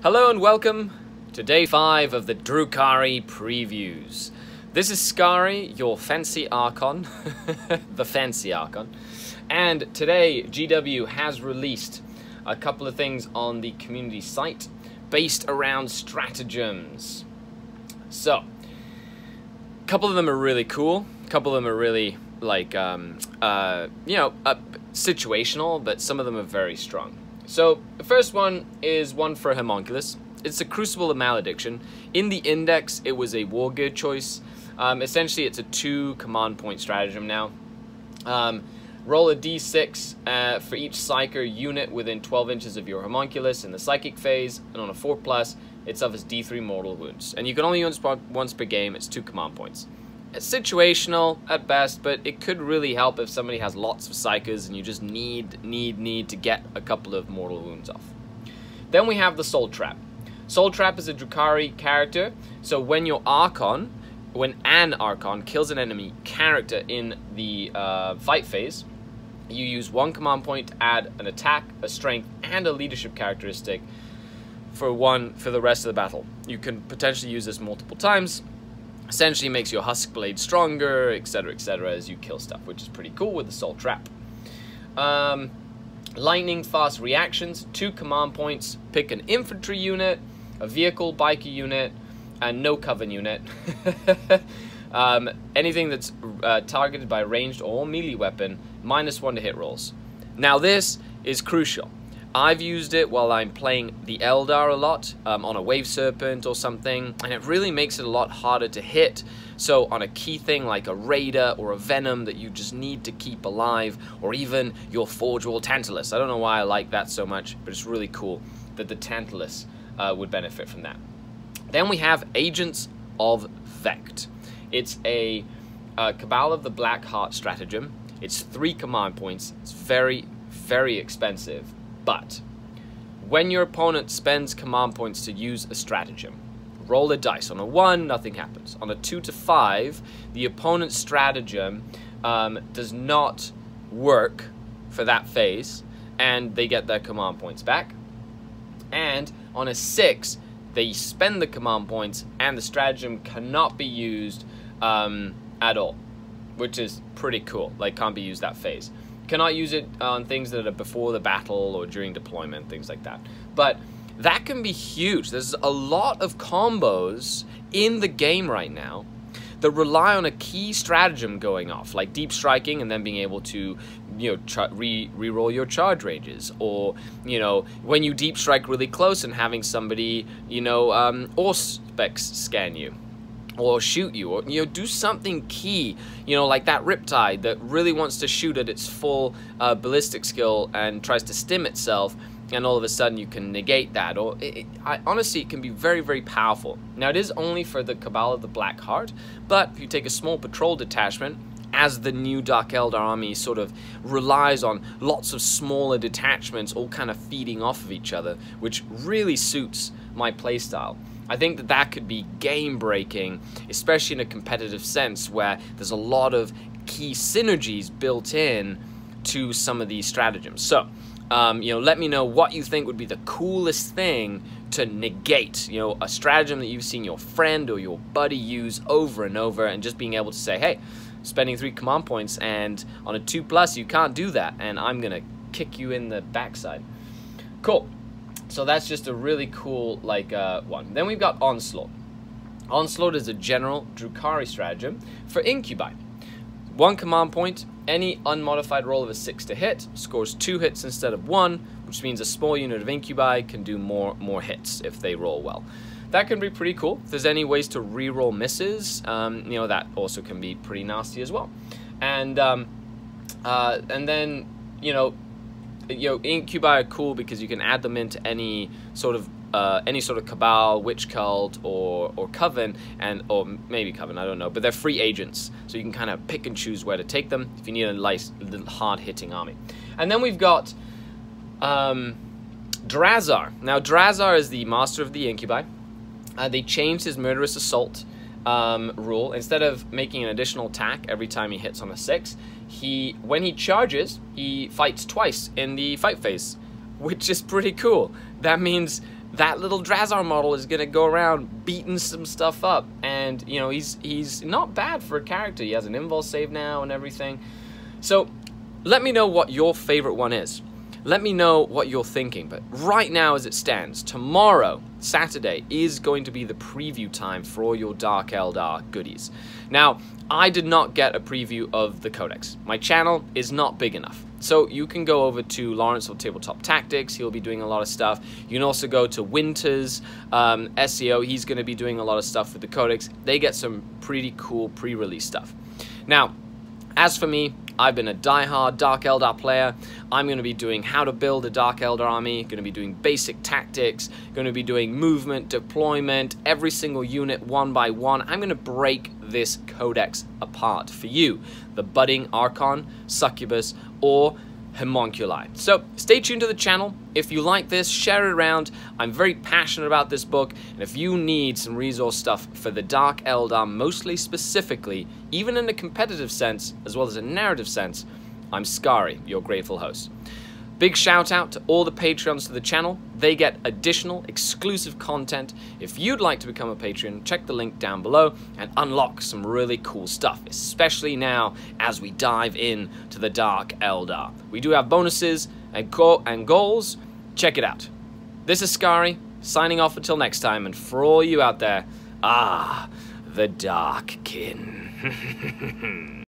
Hello and welcome to day 5 of the Drukhari previews. This is Skari, your fancy Archon, the fancy Archon, and today GW has released a couple of things on the community site based around stratagems. So, a couple of them are really cool, a couple of them are really like, situational, but some of them are very strong. So, the first one is one for Homunculus. It's a Crucible of Malediction. In the index, it was a war gear choice. Essentially, it's a 2 command point stratagem now. Roll a d6 for each Psyker unit within 12 inches of your Homunculus in the Psychic phase, and on a 4+, it suffers d3 mortal wounds. And you can only use it once per game. It's 2 command points. It's situational at best, but it could really help if somebody has lots of Psykers and you just need to get a couple of mortal wounds off. Then we have the Soul Trap. Soul Trap is a Drukhari character, so when an Archon kills an enemy character in the fight phase, you use 1 command point to add an attack, a strength, and a leadership characteristic for the rest of the battle. You can potentially use this multiple times. Essentially makes your Husk Blade stronger, etc., as you kill stuff, which is pretty cool with the Soul Trap. Lightning fast reactions, 2 command points, pick an infantry unit, a vehicle biker unit, and no coven unit. Anything that's targeted by ranged or melee weapon, -1 to hit rolls. Now this is crucial. I've used it while I'm playing the Eldar a lot, on a Wave Serpent or something, and it really makes it a lot harder to hit. So on a key thing like a Raider or a Venom that you just need to keep alive, or even your Forge Wall Tantalus. I don't know why I like that so much, but it's really cool that the Tantalus would benefit from that. Then we have Agents of Vect. It's a Cabal of the Black Heart stratagem. It's 3 command points. It's very, very expensive. But when your opponent spends command points to use a stratagem, roll a dice. On a 1, nothing happens. On a 2 to 5, the opponent's stratagem does not work for that phase, and they get their command points back. And on a 6, they spend the command points, and the stratagem cannot be used at all, which is pretty cool. Like, can't be used that phase. Cannot use it on things that are before the battle or during deployment, things like that. But that can be huge. There's a lot of combos in the game right now that rely on a key stratagem going off, like deep striking and then being able to, re-roll your charge ranges, or, when you deep strike really close and having somebody, Auspex scan you, or shoot you, or do something key, like that Riptide that really wants to shoot at its full ballistic skill and tries to stim itself, and all of a sudden you can negate that. Or honestly, it can be very, very powerful. Now, it is only for the Cabal of the Black Heart, but if you take a small patrol detachment, as the new Dark Eldar army sort of relies on lots of smaller detachments all kind of feeding off of each other, which really suits my playstyle. I think that could be game-breaking, especially in a competitive sense where there's a lot of key synergies built in to some of these stratagems. So, let me know what you think would be the coolest thing to negate, a stratagem that you've seen your friend or your buddy use over and over, and just being able to say, hey, spending 3 command points, and on a 2+ you can't do that, and I'm gonna kick you in the backside. Cool. So that's just a really cool, one. Then we've got Onslaught. Onslaught is a general Drukhari stratagem for incubi. 1 command point, any unmodified roll of a 6 to hit, scores 2 hits instead of 1, which means a small unit of incubi can do more hits if they roll well. That can be pretty cool. If there's any ways to re-roll misses, that also can be pretty nasty as well. And then, incubi are cool because you can add them into any sort of Cabal, Witch Cult, or Coven, or maybe Coven, I don't know, but they're free agents, so you can kind of pick and choose where to take them if you need a nice, hard-hitting army. And then we've got Drazar. Now, Drazar is the master of the incubi. They changed his Murderous Assault rule. Instead of making an additional attack every time he hits on a 6, when he charges, he fights twice in the fight phase, which is pretty cool. That means that little Drazar model is going to go around beating some stuff up. And, you know, he's not bad for a character. He has an invul save now and everything. So, let me know what your favorite one is. Let me know what you're thinking. But right now, as it stands, tomorrow, Saturday, is going to be the preview time for all your Dark Eldar goodies. Now, I did not get a preview of the Codex. My channel is not big enough. So you can go over to Lawrence of Tabletop Tactics. He'll be doing a lot of stuff. You can also go to Winter's SEO. He's going to be doing a lot of stuff with the Codex. They get some pretty cool pre-release stuff. Now, as for me, I've been a die-hard Dark Eldar player. I'm going to be doing how to build a Dark Eldar army, going to be doing basic tactics, going to be doing movement, deployment, every single unit one by one. I'm going to break this codex apart for you, the budding Archon, Succubus, or Homunculi. So stay tuned to the channel. If you like this, share it around. I'm very passionate about this book, and if you need some resource stuff for the Dark Eldar, mostly specifically, even in a competitive sense, as well as a narrative sense, I'm Skari, your grateful host. Big shout out to all the Patreons to the channel. They get additional exclusive content. If you'd like to become a Patreon, check the link down below and unlock some really cool stuff, especially now as we dive in to the Dark Eldar. We do have bonuses and goals. Check it out. This is Skari, signing off until next time, and for all you out there, the Dark Kin.